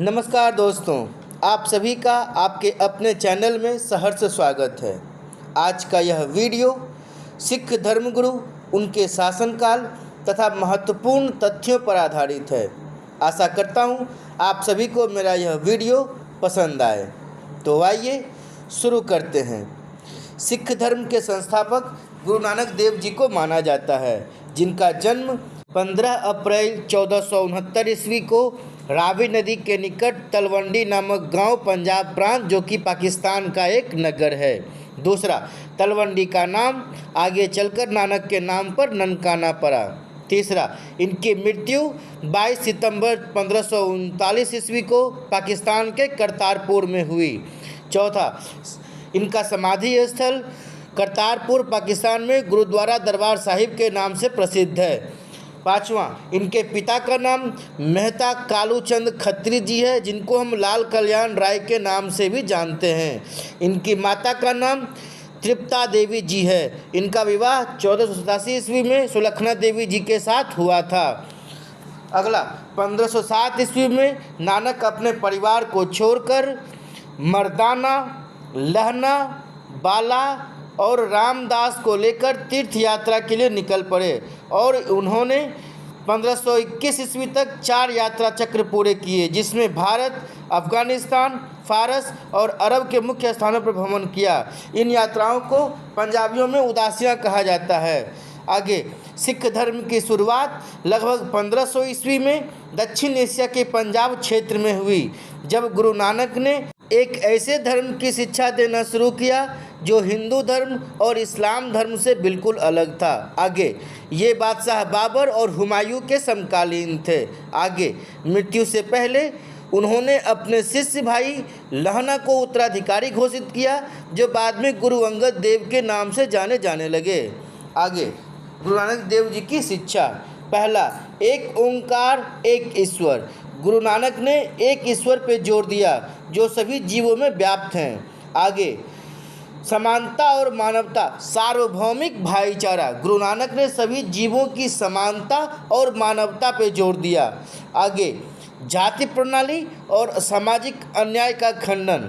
नमस्कार दोस्तों, आप सभी का आपके अपने चैनल में सहर्ष स्वागत है। आज का यह वीडियो सिख धर्मगुरु, उनके शासनकाल तथा महत्वपूर्ण तथ्यों पर आधारित है। आशा करता हूँ आप सभी को मेरा यह वीडियो पसंद आए। तो आइए शुरू करते हैं। सिख धर्म के संस्थापक गुरु नानक देव जी को माना जाता है, जिनका जन्म 15 अप्रैल 1469 ईस्वी को रावी नदी के निकट तलवंडी नामक गांव, पंजाब प्रांत, जो कि पाकिस्तान का एक नगर है। दूसरा, तलवंडी का नाम आगे चलकर नानक के नाम पर ननकाना पड़ा। तीसरा, इनकी मृत्यु 22 सितंबर 1539 ईस्वी को पाकिस्तान के करतारपुर में हुई। चौथा, इनका समाधि स्थल करतारपुर पाकिस्तान में गुरुद्वारा दरबार साहिब के नाम से प्रसिद्ध है। पाँचवां, इनके पिता का नाम मेहता कालूचंद खत्री जी है, जिनको हम लाल कल्याण राय के नाम से भी जानते हैं। इनकी माता का नाम तृप्ता देवी जी है। इनका विवाह 1487 ईस्वी में सुलखना देवी जी के साथ हुआ था। अगला, 1507 ईस्वी में नानक अपने परिवार को छोड़कर मर्दाना, लहना, बाला और रामदास को लेकर तीर्थ यात्रा के लिए निकल पड़े और उन्होंने 1521 ईस्वी तक 4 यात्रा चक्र पूरे किए, जिसमें भारत, अफगानिस्तान, फारस और अरब के मुख्य स्थानों पर भ्रमण किया। इन यात्राओं को पंजाबियों में उदासियाँ कहा जाता है। आगे, सिख धर्म की शुरुआत लगभग 1500 ईस्वी में दक्षिण एशिया के पंजाब क्षेत्र में हुई, जब गुरु नानक ने एक ऐसे धर्म की शिक्षा देना शुरू किया जो हिंदू धर्म और इस्लाम धर्म से बिल्कुल अलग था। आगे, ये बादशाह बाबर और हुमायूं के समकालीन थे। आगे, मृत्यु से पहले उन्होंने अपने शिष्य भाई लहना को उत्तराधिकारी घोषित किया, जो बाद में गुरु अंगद देव के नाम से जाने जाने लगे। आगे, गुरु नानक देव जी की शिक्षा। पहला, एक ओंकार एक ईश्वर। गुरु नानक ने एक ईश्वर पर जोर दिया जो सभी जीवों में व्याप्त हैं। आगे, समानता और मानवता, सार्वभौमिक भाईचारा। गुरु नानक ने सभी जीवों की समानता और मानवता पर जोर दिया। आगे, जाति प्रणाली और सामाजिक अन्याय का खंडन।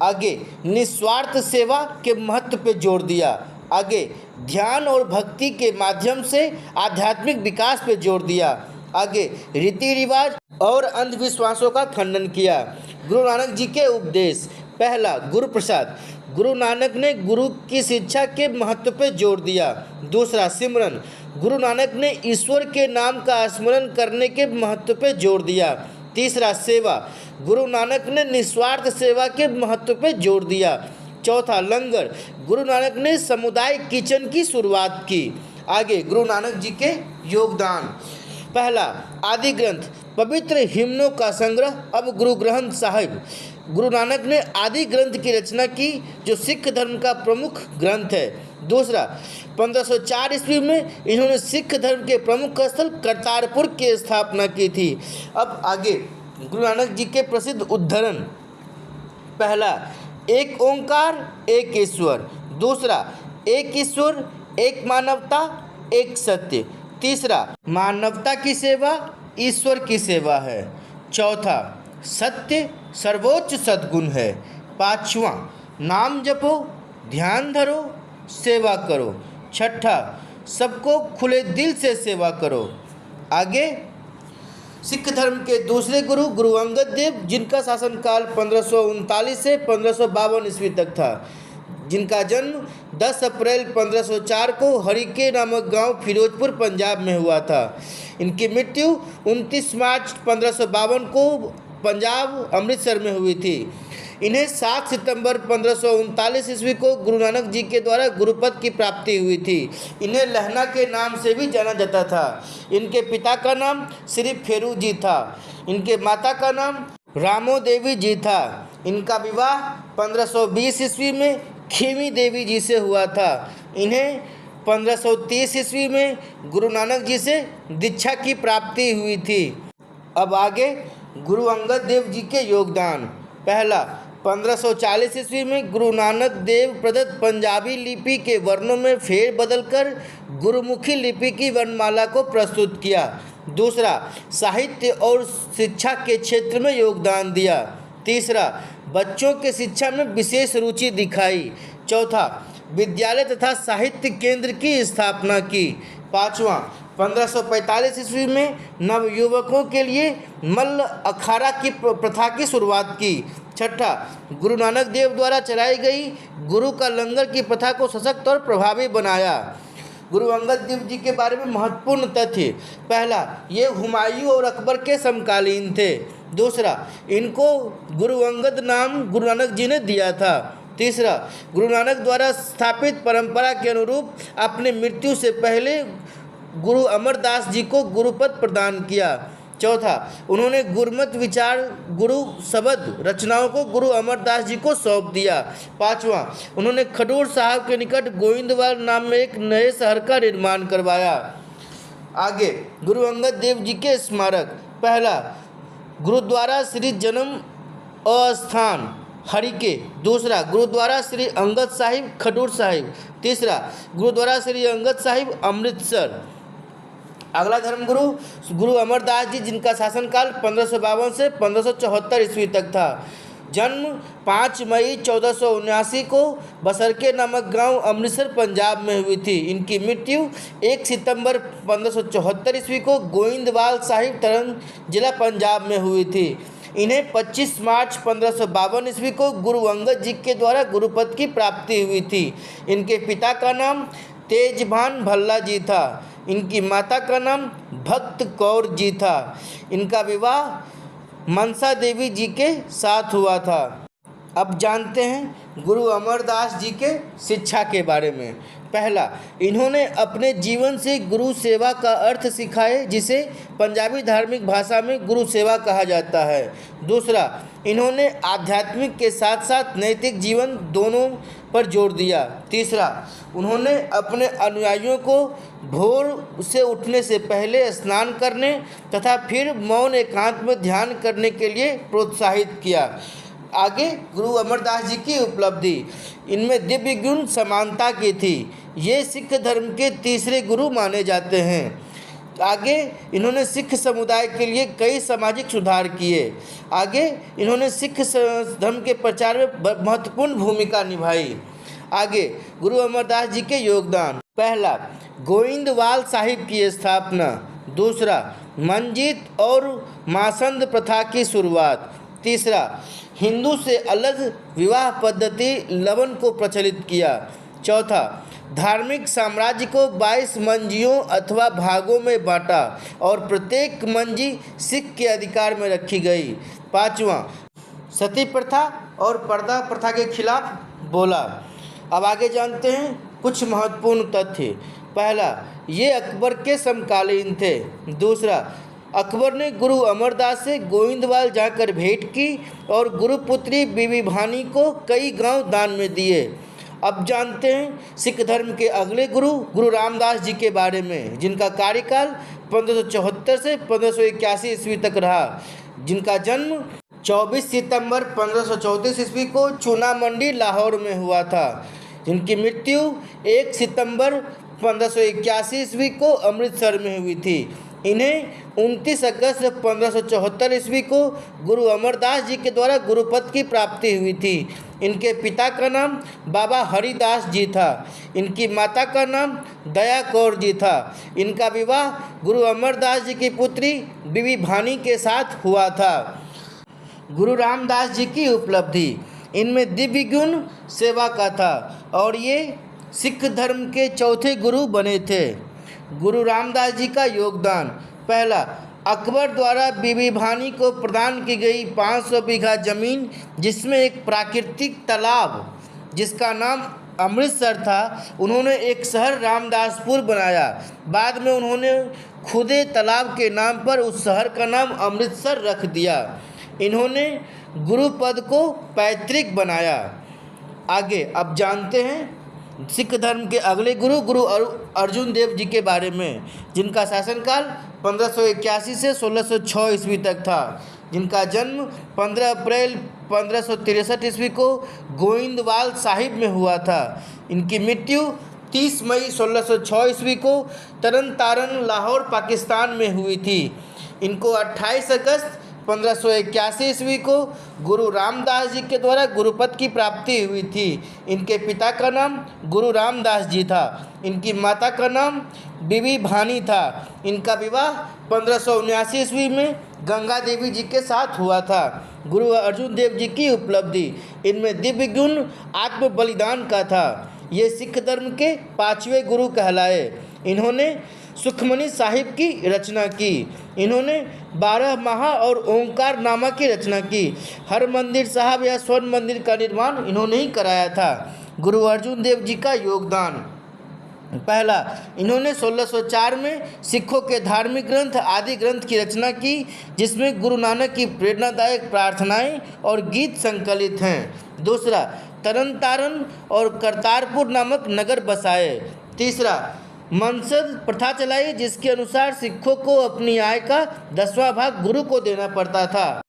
आगे, निस्वार्थ सेवा के महत्व पर जोर दिया। आगे, ध्यान और भक्ति के माध्यम से आध्यात्मिक विकास पर जोर दिया। आगे, रीति रिवाज और अंधविश्वासों का खंडन किया। गुरु नानक जी के उपदेश। पहला, गुरु प्रसाद। गुरु नानक ने गुरु की शिक्षा के महत्व पर जोर दिया। दूसरा, सिमरन। गुरु नानक ने ईश्वर के नाम का स्मरण करने के महत्व पर जोर दिया। तीसरा, सेवा। गुरु नानक ने निस्वार्थ सेवा के महत्व पर जोर दिया। चौथा, लंगर। गुरु नानक ने सामुदायिक किचन की शुरुआत की। आगे, गुरु नानक जी के योगदान। पहला, आदि ग्रंथ, पवित्र हिम्नों का संग्रह, अब गुरु ग्रंथ साहिब। गुरु नानक ने आदि ग्रंथ की रचना की, जो सिख धर्म का प्रमुख ग्रंथ है। दूसरा, 1504 ईस्वी में इन्होंने सिख धर्म के प्रमुख स्थल करतारपुर की स्थापना की थी। अब आगे, गुरु नानक जी के प्रसिद्ध उद्धरण। पहला, एक ओंकार एक ईश्वर। दूसरा, एक ईश्वर एक मानवता एक सत्य। तीसरा, मानवता की सेवा ईश्वर की सेवा है। चौथा, सत्य सर्वोच्च सद्गुण है। पांचवा, नाम जपो, ध्यान धरो, सेवा करो। छठा, सबको खुले दिल से सेवा करो। आगे, सिख धर्म के दूसरे गुरु गुरु अंगद देव, जिनका शासनकाल 1539 से 1552 ईस्वी तक था, जिनका जन्म 10 अप्रैल 1504 को हरिके नामक गांव फिरोजपुर पंजाब में हुआ था। इनकी मृत्यु 29 मार्च 1552 को पंजाब अमृतसर में हुई थी। इन्हें 7 सितंबर 1539 ईस्वी को गुरु नानक जी के द्वारा गुरुपद की प्राप्ति हुई थी। इन्हें लहना के नाम से भी जाना जाता था। इनके पिता का नाम श्री फेरू जी था। इनके माता का नाम रामो देवी जी था। इनका विवाह 1520 ईस्वी में खेमी देवी जी से हुआ था। इन्हें 1530 ईस्वी में गुरु नानक जी से दीक्षा की प्राप्ति हुई थी। अब आगे, गुरु अंगद देव जी के योगदान। पहला, 1540 ईस्वी में गुरु नानक देव प्रदत्त पंजाबी लिपि के वर्णों में फेर बदलकर गुरुमुखी लिपि की वर्णमाला को प्रस्तुत किया। दूसरा, साहित्य और शिक्षा के क्षेत्र में योगदान दिया। तीसरा, बच्चों के शिक्षा में विशेष रुचि दिखाई। चौथा, विद्यालय तथा साहित्य केंद्र की स्थापना की। पाँचवा, 1545 ईस्वी में नवयुवकों के लिए मल्ल अखाड़ा की प्रथा की शुरुआत की। छठा, गुरु नानक देव द्वारा चलाई गई गुरु का लंगर की प्रथा को सशक्त और प्रभावी बनाया। गुरु अंगद देव जी के बारे में महत्वपूर्ण तथ्य। पहला, ये हुमायूं और अकबर के समकालीन थे। दूसरा, इनको गुरु अंगद नाम गुरु नानक जी ने दिया था। तीसरा, गुरु नानक द्वारा स्थापित परंपरा के अनुरूप अपने मृत्यु से पहले गुरु अमरदास जी को गुरुपद प्रदान किया। चौथा, उन्होंने गुरमत विचार गुरु शब्द रचनाओं को गुरु अमरदास जी को सौंप दिया। पाँचवा, उन्होंने खडूर साहब के निकट गोविंदवाल नाम में एक नए शहर का निर्माण करवाया। आगे गुरु अंगद देव जी के स्मारक। पहला, गुरुद्वारा श्री जन्म अस्थान हरिके। दूसरा, गुरुद्वारा श्री अंगद साहिब खडूर साहिब। तीसरा, गुरुद्वारा श्री अंगद साहिब अमृतसर। अगला धर्मगुरु गुरु अमरदास जी, जिनका शासनकाल 1552 से 1574 ईस्वी तक था। जन्म 5 मई 1479 को बसरके नामक गांव अमृतसर पंजाब में हुई थी। इनकी मृत्यु 1 सितंबर 1574 ईस्वी को गोइंदवाल साहिब तरन जिला पंजाब में हुई थी। इन्हें 25 मार्च 1552 ईस्वी को गुरु अंगद जी के द्वारा गुरुपद की प्राप्ति हुई थी। इनके पिता का नाम तेजभान भल्ला जी था। इनकी माता का नाम भक्त कौर जी था। इनका विवाह मनसा देवी जी के साथ हुआ था। अब जानते हैं गुरु अमरदास जी के शिक्षा के बारे में। पहला, इन्होंने अपने जीवन से गुरु सेवा का अर्थ सिखाए, जिसे पंजाबी धार्मिक भाषा में गुरु सेवा कहा जाता है। दूसरा, इन्होंने आध्यात्मिक के साथ साथ नैतिक जीवन दोनों पर जोर दिया। तीसरा, उन्होंने अपने अनुयायियों को भोर से उठने से पहले स्नान करने तथा फिर मौन एकांत में ध्यान करने के लिए प्रोत्साहित किया। आगे गुरु अमरदास जी की उपलब्धि। इनमें दिव्य गुण समानता की थी। ये सिख धर्म के तीसरे गुरु माने जाते हैं। आगे इन्होंने सिख समुदाय के लिए कई सामाजिक सुधार किए। आगे इन्होंने सिख धर्म के प्रचार में महत्वपूर्ण भूमिका निभाई। आगे गुरु अमरदास जी के योगदान। पहला, गोइंदवाल साहिब की स्थापना। दूसरा, मंजीत और मासंद प्रथा की शुरुआत। तीसरा, हिंदू से अलग विवाह पद्धति लवन को प्रचलित किया। चौथा, धार्मिक साम्राज्य को 22 मंजियों अथवा भागों में बांटा और प्रत्येक मंजी सिख के अधिकार में रखी गई। पाँचवा, सती प्रथा और पर्दा प्रथा के खिलाफ बोला। अब आगे जानते हैं कुछ महत्वपूर्ण तथ्य। पहला, ये अकबर के समकालीन थे। दूसरा, अकबर ने गुरु अमरदास से गोविंदवाल जाकर भेंट की और गुरुपुत्री बीबी भानी को कई गांव दान में दिए। अब जानते हैं सिख धर्म के अगले गुरु गुरु रामदास जी के बारे में, जिनका कार्यकाल 1574 से 1581 ईस्वी तक रहा। जिनका जन्म 24 सितंबर 1534 ईस्वी को चूना मंडी लाहौर में हुआ था। जिनकी मृत्यु 1 सितंबर 1581 ईस्वी को अमृतसर में हुई थी। इन्हें 29 अगस्त 1574 ईस्वी को गुरु अमरदास जी के द्वारा गुरुपद की प्राप्ति हुई थी। इनके पिता का नाम बाबा हरिदास जी था। इनकी माता का नाम दया कौर जी था। इनका विवाह गुरु अमरदास जी की पुत्री बीबी भानी के साथ हुआ था। गुरु रामदास जी की उपलब्धि। इनमें दिव्य गुण सेवा का था और ये सिख धर्म के चौथे गुरु बने थे। गुरु रामदास जी का योगदान। पहला, अकबर द्वारा बीबी भानी को प्रदान की गई 500 बीघा जमीन, जिसमें एक प्राकृतिक तालाब जिसका नाम अमृतसर था, उन्होंने एक शहर रामदासपुर बनाया। बाद में उन्होंने खुदे तालाब के नाम पर उस शहर का नाम अमृतसर रख दिया। इन्होंने गुरुपद को पैतृक बनाया। आगे अब जानते हैं सिख धर्म के अगले गुरु गुरु अर्जुन देव जी के बारे में, जिनका शासनकाल 1581 से 1606 ईस्वी तक था। जिनका जन्म 15 अप्रैल 1563 ईस्वी को गोइंदवाल साहिब में हुआ था। इनकी मृत्यु 30 मई 1606 ईस्वी को तरन तारन लाहौर पाकिस्तान में हुई थी। इनको 28 अगस्त 1581 ईस्वी को गुरु रामदास जी के द्वारा गुरुपद की प्राप्ति हुई थी। इनके पिता का नाम गुरु रामदास जी था। इनकी माता का नाम बीबी भानी था। इनका विवाह 1579 ईस्वी में गंगा देवी जी के साथ हुआ था। गुरु अर्जुन देव जी की उपलब्धि, इनमें दिव्य गुण आत्म बलिदान का था। ये सिख धर्म के 5वें गुरु कहलाए। इन्होंने सुखमनी साहिब की रचना की। इन्होंने 12 महा और ओंकार नामा की रचना की। हर मंदिर साहब या स्वर्ण मंदिर का निर्माण इन्होंने ही कराया था। गुरु अर्जुन देव जी का योगदान, पहला, इन्होंने 1604 में सिखों के धार्मिक ग्रंथ आदि ग्रंथ की रचना की, जिसमें गुरु नानक की प्रेरणादायक प्रार्थनाएं और गीत संकलित हैं। दूसरा, तरन तारन और करतारपुर नामक नगर बसाए। तीसरा, मनसद प्रथा चलाई, जिसके अनुसार सिखों को अपनी आय का 10वां भाग गुरु को देना पड़ता था।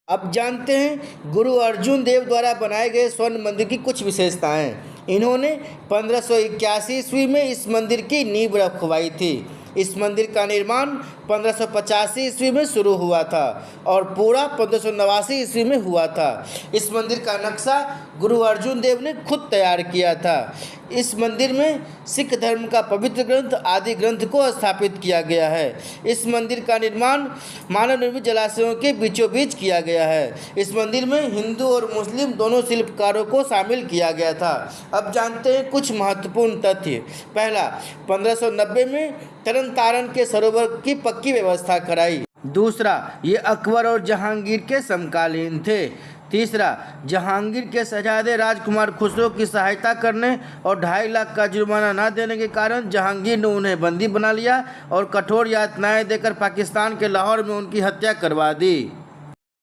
अब जानते हैं गुरु अर्जुन देव द्वारा बनाए गए स्वर्ण मंदिर की कुछ विशेषताएं। इन्होंने 1581 ईस्वी में इस मंदिर की नींव रखवाई थी। इस मंदिर का निर्माण 1585 ईस्वी में शुरू हुआ था और पूरा 1589 ईस्वी में हुआ था। इस मंदिर का नक्शा गुरु अर्जुन देव ने खुद तैयार किया था। इस मंदिर में सिख धर्म का पवित्र ग्रंथ आदि ग्रंथ को स्थापित किया गया है। इस मंदिर का निर्माण मानव निर्मित जलाशयों के बीचों बीच किया गया है। इस मंदिर में हिंदू और मुस्लिम दोनों शिल्पकारों को शामिल किया गया था। अब जानते हैं कुछ महत्वपूर्ण तथ्य। पहला, 1590 में तरन तारन के सरोवर की पक्की व्यवस्था कराई। दूसरा, ये अकबर और जहांगीर के समकालीन थे। तीसरा, जहांगीर के शहजादे राजकुमार खुसरो की सहायता करने और 2.5 लाख का जुर्माना न देने के कारण जहांगीर ने उन्हें बंदी बना लिया और कठोर यातनाएं देकर पाकिस्तान के लाहौर में उनकी हत्या करवा दी।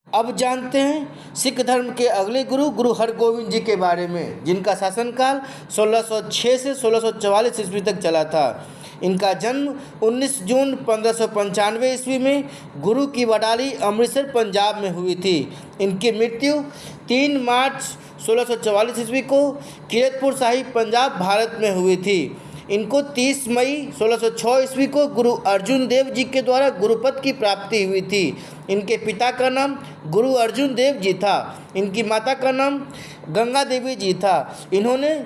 अब जानते हैं सिख धर्म के अगले गुरु गुरु हरगोविंद जी के बारे में, जिनका शासनकाल 1606 से 1644 ईस्वी तक चला था। इनका जन्म 19 जून 1595 ईस्वी में गुरु की वडाली अमृतसर पंजाब में हुई थी। इनकी मृत्यु 3 मार्च 1644 ईस्वी को कीरतपुर साहिब पंजाब भारत में हुई थी। इनको 30 मई 1606 ईस्वी को गुरु अर्जुन देव जी के द्वारा गुरुपद की प्राप्ति हुई थी। इनके पिता का नाम गुरु अर्जुन देव जी था। इनकी माता का नाम गंगा देवी जी था। इन्होंने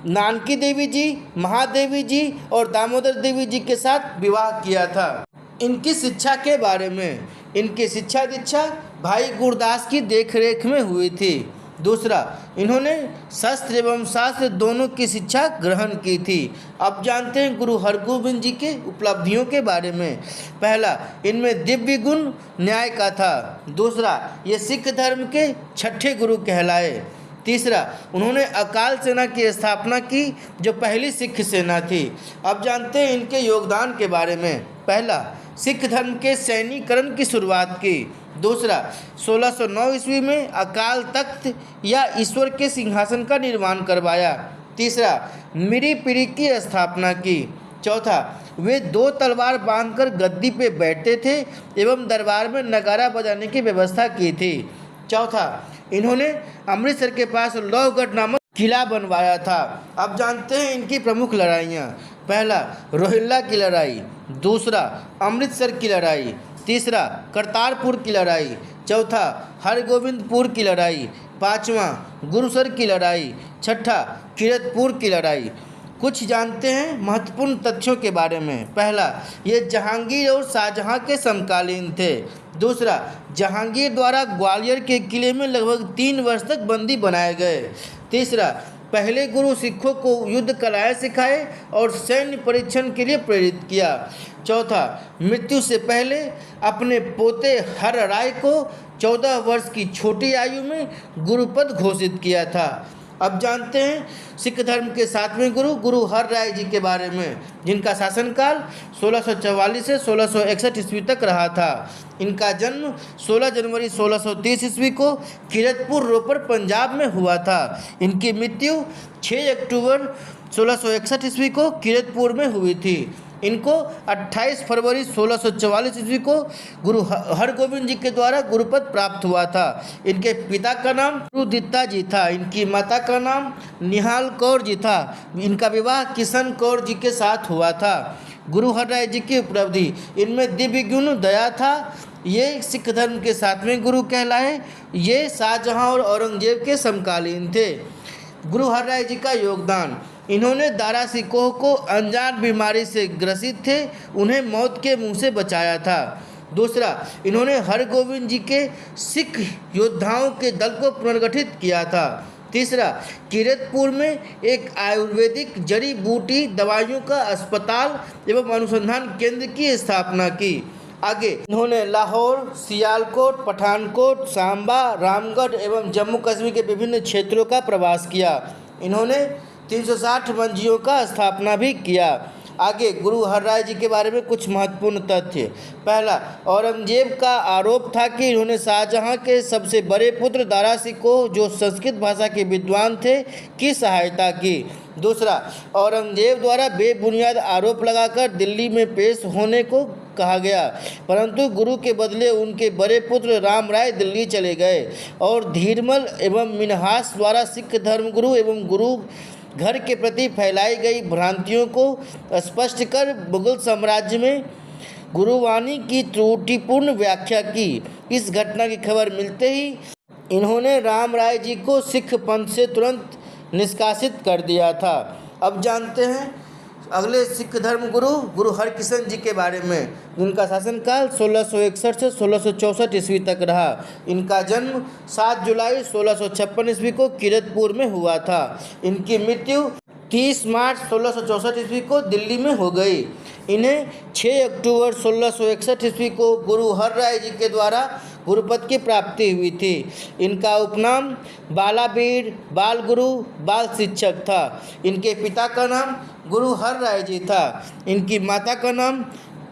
नानकी देवी जी, महादेवी जी और दामोदर देवी जी के साथ विवाह किया था। इनकी शिक्षा के बारे में, इनकी शिक्षा दीक्षा भाई गुरदास की देखरेख में हुई थी। दूसरा, इन्होंने शस्त्र एवं शास्त्र दोनों की शिक्षा ग्रहण की थी। अब जानते हैं गुरु हरगोविंद जी के उपलब्धियों के बारे में। पहला, इनमें दिव्य गुण न्याय का था। दूसरा, ये सिख धर्म के 6ठे गुरु कहलाए। तीसरा, उन्होंने अकाल सेना की स्थापना की, जो पहली सिख सेना थी। अब जानते हैं इनके योगदान के बारे में। पहला, सिख धर्म के सैनिकरण की शुरुआत की। दूसरा, 1609 ईस्वी में अकाल तख्त या ईश्वर के सिंहासन का निर्माण करवाया। तीसरा, मिरी पीरी की स्थापना की। चौथा, वे 2 तलवार बांधकर गद्दी पे बैठते थे एवं दरबार में नगारा बजाने की व्यवस्था की थी। चौथा, इन्होंने अमृतसर के पास लोहगढ़ नामक किला बनवाया था। अब जानते हैं इनकी प्रमुख लड़ाइयाँ। पहला, रोहिल्ला की लड़ाई। दूसरा, अमृतसर की लड़ाई। तीसरा, करतारपुर की लड़ाई। चौथा, हरगोविंदपुर की लड़ाई। पाँचवा, गुरुसर की लड़ाई। छठा, कीरतपुर की लड़ाई। कुछ जानते हैं महत्वपूर्ण तथ्यों के बारे में। पहला, ये जहांगीर और शाहजहां के समकालीन थे। दूसरा, जहांगीर द्वारा ग्वालियर के किले में लगभग 3 वर्ष तक बंदी बनाए गए। तीसरा, पहले गुरु सिखों को युद्ध कलाएं सिखाए और सैन्य परीक्षण के लिए प्रेरित किया। चौथा, मृत्यु से पहले अपने पोते हर राय को 14 वर्ष की छोटी आयु में गुरुपद घोषित किया था। अब जानते हैं सिख धर्म के 7वें गुरु गुरु हर राय जी के बारे में, जिनका शासनकाल 1644 से 1661 ईस्वी तक रहा था। इनका जन्म 16 जनवरी 1630 ईस्वी को कीरतपुर रोपड़ पंजाब में हुआ था। इनकी मृत्यु 6 अक्टूबर 1661 ईस्वी को कीरतपुर में हुई थी। इनको 28 फरवरी 1644 ईस्वी को गुरु हरगोविंद जी के द्वारा गुरुपद प्राप्त हुआ था। इनके पिता का नाम गुरुदित्ता जी था, इनकी माता का नाम निहाल कौर जी था। इनका विवाह किशन कौर जी के साथ हुआ था। गुरु हरराय जी की उपलब्धि, इनमें दिव्य गुण दया था। ये सिख धर्म के 7वें गुरु कहलाए। ये शाहजहां और औरंगजेब के समकालीन थे। गुरु हरराय जी का योगदान, इन्होंने दारा सिकोह को अनजान बीमारी से ग्रसित थे, उन्हें मौत के मुंह से बचाया था। दूसरा, इन्होंने हरगोविंद जी के सिख योद्धाओं के दल को पुनर्गठित किया था। तीसरा, कीरतपुर में एक आयुर्वेदिक जड़ी बूटी दवाइयों का अस्पताल एवं अनुसंधान केंद्र की स्थापना की। आगे इन्होंने लाहौर, सियालकोट, पठानकोट, सांबा, रामगढ़ एवं जम्मू कश्मीर के विभिन्न क्षेत्रों का प्रवास किया। इन्होंने 360 मंजियों का स्थापना भी किया। आगे गुरु हरराय जी के बारे में कुछ महत्वपूर्ण तथ्य। पहला, औरंगजेब का आरोप था कि इन्होंने शाहजहां के सबसे बड़े पुत्र दारा सिकोह, जो संस्कृत भाषा के विद्वान थे, की सहायता की। दूसरा, औरंगजेब द्वारा बेबुनियाद आरोप लगाकर दिल्ली में पेश होने को कहा गया, परंतु गुरु के बदले उनके बड़े पुत्र राम राय दिल्ली चले गए और धीरमल एवं मिन्हास द्वारा सिख धर्मगुरु एवं गुरु घर के प्रति फैलाई गई भ्रांतियों को स्पष्ट कर मुगल साम्राज्य में गुरुवाणी की त्रुटिपूर्ण व्याख्या की। इस घटना की खबर मिलते ही इन्होंने राम राय जी को सिख पंथ से तुरंत निष्कासित कर दिया था। अब जानते हैं अगले सिख धर्म गुरु गुरु हरकिशन जी के बारे में, जिनका शासनकाल 1661 से 1664 ईस्वी तक रहा। इनका जन्म 7 जुलाई 1656 ईस्वी को कीरतपुर में हुआ था। इनकी मृत्यु 30 मार्च 1664 ईस्वी को दिल्ली में हो गई। इन्हें 6 अक्टूबर 1661 ईस्वी को गुरु हरराय जी के द्वारा गुरुपद की प्राप्ति हुई थी। इनका उपनाम बालाबीर, बाल गुरु, बाल शिक्षक था। इनके पिता का नाम गुरु हरराय जी था। इनकी माता का नाम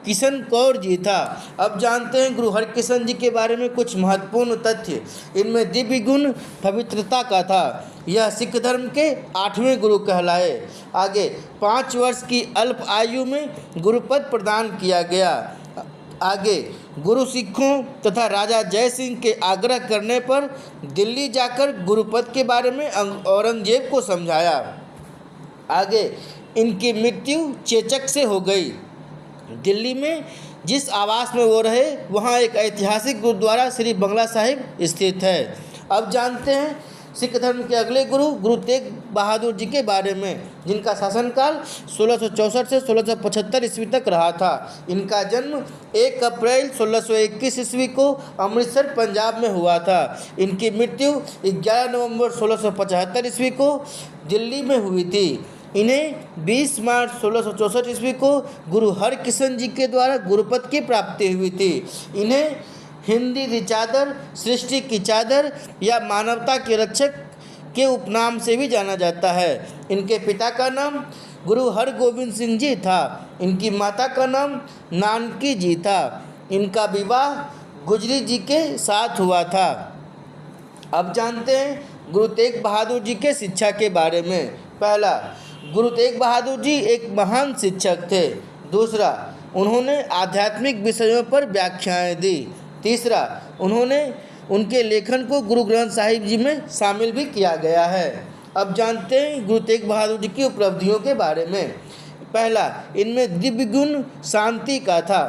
किशन कौर जी था। अब जानते हैं गुरु हरकिशन जी के बारे में कुछ महत्वपूर्ण तथ्य। इनमें दिव्य गुण पवित्रता का था। यह सिख धर्म के 8वें गुरु कहलाए। आगे 5 वर्ष की अल्प आयु में गुरुपद प्रदान किया गया। आगे गुरु सिखों तथा राजा जय सिंह के आग्रह करने पर दिल्ली जाकर गुरुपद के बारे में औरंगजेब को समझाया। आगे इनकी मृत्यु चेचक से हो गई। दिल्ली में जिस आवास में वो रहे वहाँ एक ऐतिहासिक गुरुद्वारा श्री बंगला साहिब स्थित है। अब जानते हैं सिख धर्म के अगले गुरु गुरु तेग बहादुर जी के बारे में, जिनका शासनकाल 1664 से 1675 ईस्वी तक रहा था। इनका जन्म 1 अप्रैल 1621 ईस्वी को अमृतसर पंजाब में हुआ था। इनकी मृत्यु 11 नवंबर 1675 ईस्वी को दिल्ली में हुई थी। इन्हें 20 मार्च 1664 ईस्वी को गुरु हरकिशन जी के द्वारा गुरुपद की प्राप्ति हुई थी। इन्हें हिंदी की चादर, सृष्टि की चादर या मानवता के रक्षक के उपनाम से भी जाना जाता है। इनके पिता का नाम गुरु हरगोविंद सिंह जी था। इनकी माता का नाम नानकी जी था। इनका विवाह गुजरी जी के साथ हुआ था। अब जानते हैं गुरु तेग बहादुर जी के शिक्षा के बारे में। पहला, गुरु तेग बहादुर जी एक महान शिक्षक थे। दूसरा, उन्होंने आध्यात्मिक विषयों पर व्याख्याएं दी। तीसरा, उन्होंने उनके लेखन को गुरु ग्रंथ साहिब जी में शामिल भी किया गया है। अब जानते हैं गुरु तेग बहादुर जी की उपलब्धियों के बारे में। पहला, इनमें दिव्य गुण शांति का था।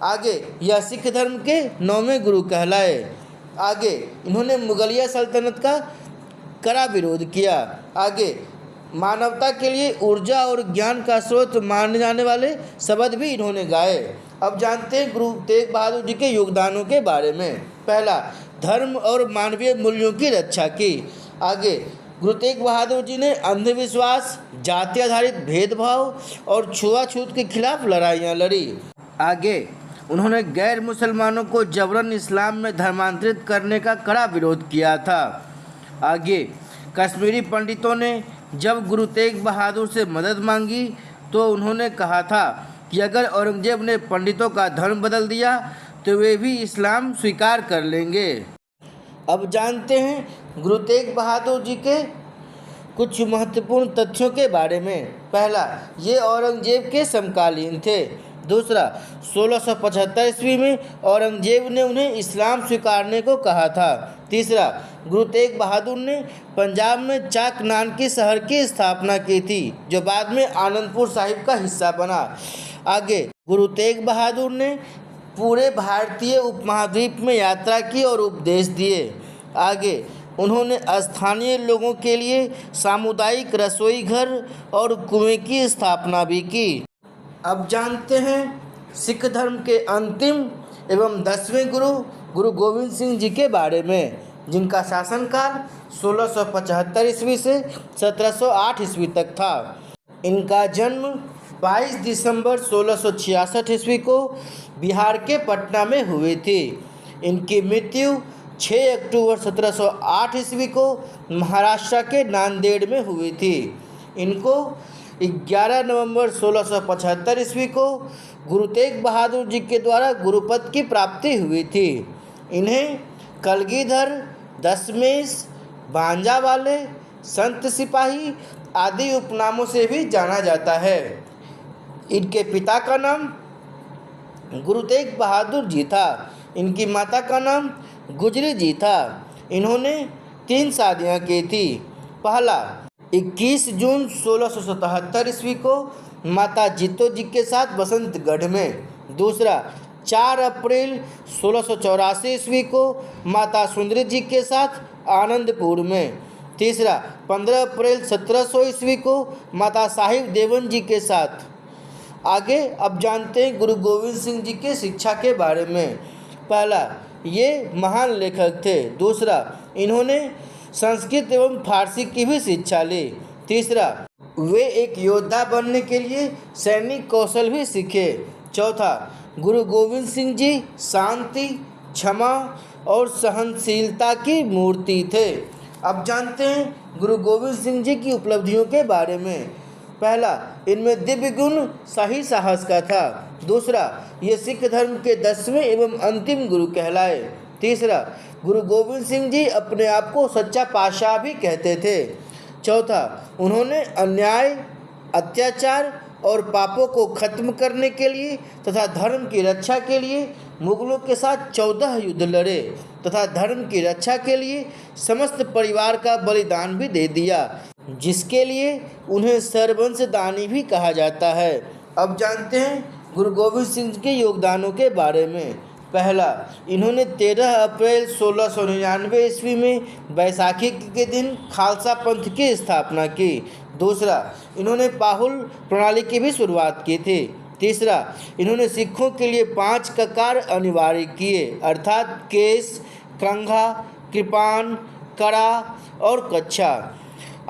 आगे यह सिख धर्म के 9वें गुरु कहलाए। आगे इन्होंने मुगलिया सल्तनत का कड़ा विरोध किया। आगे मानवता के लिए ऊर्जा और ज्ञान का स्रोत माने जाने वाले शब्द भी इन्होंने गाए। अब जानते हैं गुरु तेग बहादुर जी के योगदानों के बारे में। पहला, धर्म और मानवीय मूल्यों की रक्षा की। आगे गुरु तेग बहादुर जी ने अंधविश्वास, जाति आधारित भेदभाव और छुआछूत के खिलाफ लड़ाइयाँ लड़ी। आगे उन्होंने गैर मुसलमानों को जबरन इस्लाम में धर्मांतरित करने का कड़ा विरोध किया था। आगे कश्मीरी पंडितों ने जब गुरु तेग बहादुर से मदद मांगी तो उन्होंने कहा था कि अगर औरंगजेब ने पंडितों का धर्म बदल दिया तो वे भी इस्लाम स्वीकार कर लेंगे। अब जानते हैं गुरु तेग बहादुर जी के कुछ महत्वपूर्ण तथ्यों के बारे में। पहला, ये औरंगजेब के समकालीन थे। दूसरा, 1675 ईस्वी में औरंगजेब ने उन्हें इस्लाम स्वीकारने को कहा था। तीसरा, गुरु तेग बहादुर ने पंजाब में चाक नानकी शहर की स्थापना की थी, जो बाद में आनंदपुर साहिब का हिस्सा बना। आगे, गुरु तेग बहादुर ने पूरे भारतीय उपमहाद्वीप में यात्रा की और उपदेश दिए। आगे, उन्होंने स्थानीय लोगों के लिए सामुदायिक रसोई घर और कुएं की स्थापना भी की। अब जानते हैं सिख धर्म के अंतिम एवं 10वें गुरु गुरु गोविंद सिंह जी के बारे में, जिनका शासनकाल 1675 ईस्वी से 1708 ईस्वी तक था। इनका जन्म 22 दिसंबर 1666 ईस्वी को बिहार के पटना में हुई थी। इनकी मृत्यु 6 अक्टूबर 1708 ईस्वी को महाराष्ट्र के नांदेड़ में हुई थी। इनको 11 नवंबर 1675 ईस्वी को गुरु तेग बहादुर जी के द्वारा गुरुपद की प्राप्ति हुई थी। इन्हें कलगीधर, दशमेश, भांजा वाले, संत सिपाही आदि उपनामों से भी जाना जाता है। इनके पिता का नाम गुरु तेग बहादुर जी था। इनकी माता का नाम गुजरी जी था। इन्होंने 3 शादियां की थी। पहला, 21 जून 1677 ईस्वी को माता जीतो जी के साथ बसंतगढ़ में। दूसरा, 4 अप्रैल 1684 ईस्वी को माता सुंदरी जी के साथ आनंदपुर में। तीसरा, 15 अप्रैल 1700 ईस्वी को माता साहिब देवन जी के साथ। आगे अब जानते हैं गुरु गोविंद सिंह जी के शिक्षा के बारे में। पहला, ये महान लेखक थे। दूसरा, इन्होंने संस्कृत एवं फारसी की भी शिक्षा ली। तीसरा, वे एक योद्धा बनने के लिए सैनिक कौशल भी सीखे। चौथा, गुरु गोविंद सिंह जी शांति, क्षमा और सहनशीलता की मूर्ति थे। अब जानते हैं गुरु गोविंद सिंह जी की उपलब्धियों के बारे में। पहला, इनमें दिव्य गुण सही साहस का था। दूसरा, ये सिख धर्म के 10वें एवं अंतिम गुरु कहलाए। तीसरा, गुरु गोविंद सिंह जी अपने आप को सच्चा पातशाह भी कहते थे। चौथा, उन्होंने अन्याय, अत्याचार और पापों को खत्म करने के लिए तथा धर्म की रक्षा के लिए मुगलों के साथ 14 युद्ध लड़े तथा धर्म की रक्षा के लिए समस्त परिवार का बलिदान भी दे दिया, जिसके लिए उन्हें सर्वंशदानी भी कहा जाता है। अब जानते हैं गुरु गोविंद सिंह के योगदानों के बारे में। पहला, इन्होंने 13 अप्रैल 1699 ईस्वी में बैसाखी के दिन खालसा पंथ की स्थापना की। दूसरा, इन्होंने पाहुल प्रणाली की भी शुरुआत की थी। तीसरा, इन्होंने सिखों के लिए 5 ककार अनिवार्य किए, अर्थात केस, कंघा, कृपान, कड़ा और कच्छा।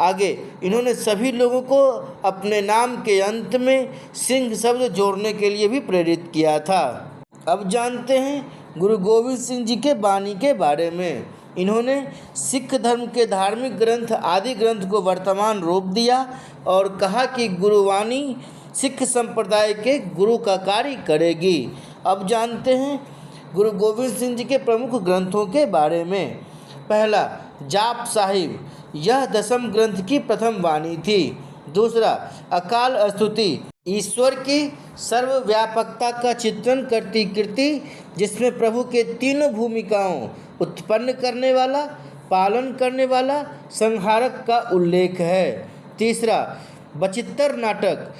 आगे, इन्होंने सभी लोगों को अपने नाम के अंत में सिंह शब्द जोड़ने के लिए भी प्रेरित किया था। अब जानते हैं गुरु गोविंद सिंह जी के बानी के बारे में। इन्होंने सिख धर्म के धार्मिक ग्रंथ आदि ग्रंथ को वर्तमान रूप दिया और कहा कि गुरुवाणी सिख संप्रदाय के गुरु का कार्य करेगी। अब जानते हैं गुरु गोविंद सिंह जी के प्रमुख ग्रंथों के बारे में। पहला, जाप साहिब, यह 10वें ग्रंथ की प्रथम वाणी थी। दूसरा, अकाल स्तुति, ईश्वर की सर्वव्यापकता का चित्रण करती कृति, जिसमें प्रभु के तीनों भूमिकाओं उत्पन्न करने वाला, पालन करने वाला, संहारक का उल्लेख है। तीसरा, बचित्तर नाटक,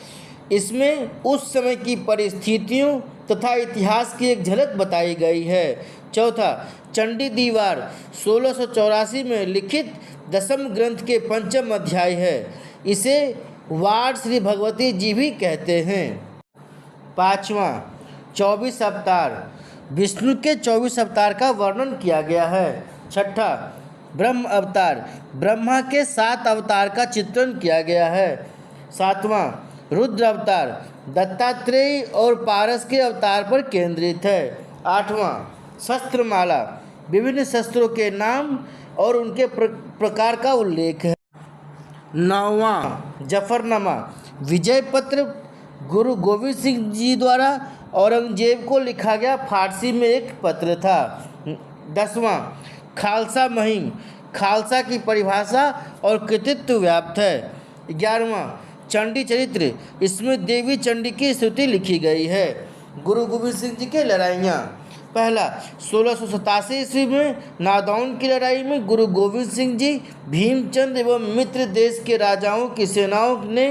इसमें उस समय की परिस्थितियों तथा इतिहास की एक झलक बताई गई है। चौथा, चंडी दीवार 1684 में लिखित 10वें ग्रंथ के 5वें अध्याय है। इसे वार्ड श्री भगवती जी भी कहते हैं। पाँचवा, 24 अवतार, विष्णु के 24 अवतार का वर्णन किया गया है। छठा, ब्रह्म अवतार, ब्रह्मा के 7 अवतार का चित्रण किया गया है। सातवां, रुद्र अवतार, दत्तात्रेय और पारस के अवतार पर केंद्रित है। आठवां, शस्त्रमाला, विभिन्न शस्त्रों के नाम और उनके प्रकार का उल्लेख है। नौवां, जफरनामा, विजय पत्र, गुरु गोविंद सिंह जी द्वारा औरंगजेब को लिखा गया फारसी में एक पत्र था। 10वां, खालसा मुहिम, खालसा की परिभाषा और कृतित्व व्याप्त है। 11वां चंडी चरित्र, इसमें देवी चंडी की स्तुति लिखी गई है। गुरु गोविंद सिंह जी की लड़ाइयाँ। पहला 1687 ईस्वी में नादौन की लड़ाई में गुरु गोविंद सिंह जी, भीमचंद एवं मित्र देश के राजाओं की सेनाओं ने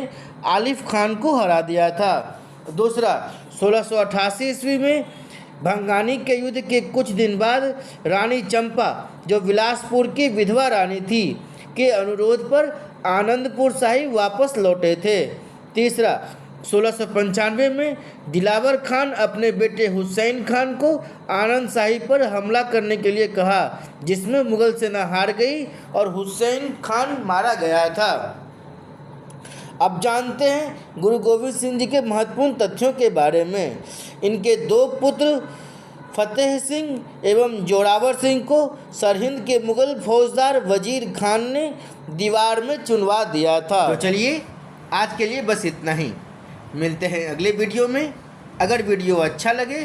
आलिफ खान को हरा दिया था। दूसरा 1688 ईस्वी में भंगानी के युद्ध के कुछ दिन बाद रानी चंपा, जो बिलासपुर की विधवा रानी थी, के अनुरोध पर आनंदपुर साहिब वापस लौटे थे। तीसरा 1695 में दिलावर खान अपने बेटे हुसैन खान को आनंद साहिब पर हमला करने के लिए कहा, जिसमें मुगल सेना हार गई और हुसैन खान मारा गया था। अब जानते हैं गुरु गोविंद सिंह जी के महत्वपूर्ण तथ्यों के बारे में। इनके 2 पुत्र फतेह सिंह एवं जोरावर सिंह को सरहिंद के मुगल फौजदार वजीर खान ने दीवार में चुनवा दिया था। तो चलिए आज के लिए बस इतना ही, मिलते हैं अगले वीडियो में। अगर वीडियो अच्छा लगे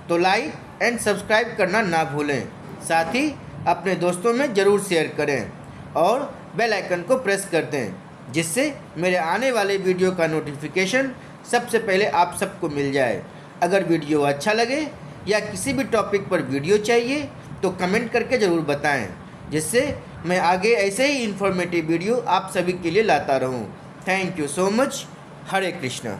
तो लाइक एंड सब्सक्राइब करना ना भूलें, साथ ही अपने दोस्तों में ज़रूर शेयर करें और बेल आइकन को प्रेस कर दें, जिससे मेरे आने वाले वीडियो का नोटिफिकेशन सबसे पहले आप सबको मिल जाए। अगर वीडियो अच्छा लगे या किसी भी टॉपिक पर वीडियो चाहिए तो कमेंट करके ज़रूर बताएं, जिससे मैं आगे ऐसे ही इन्फॉर्मेटिव वीडियो आप सभी के लिए लाता रहूं। Thank you so much. Hare Krishna.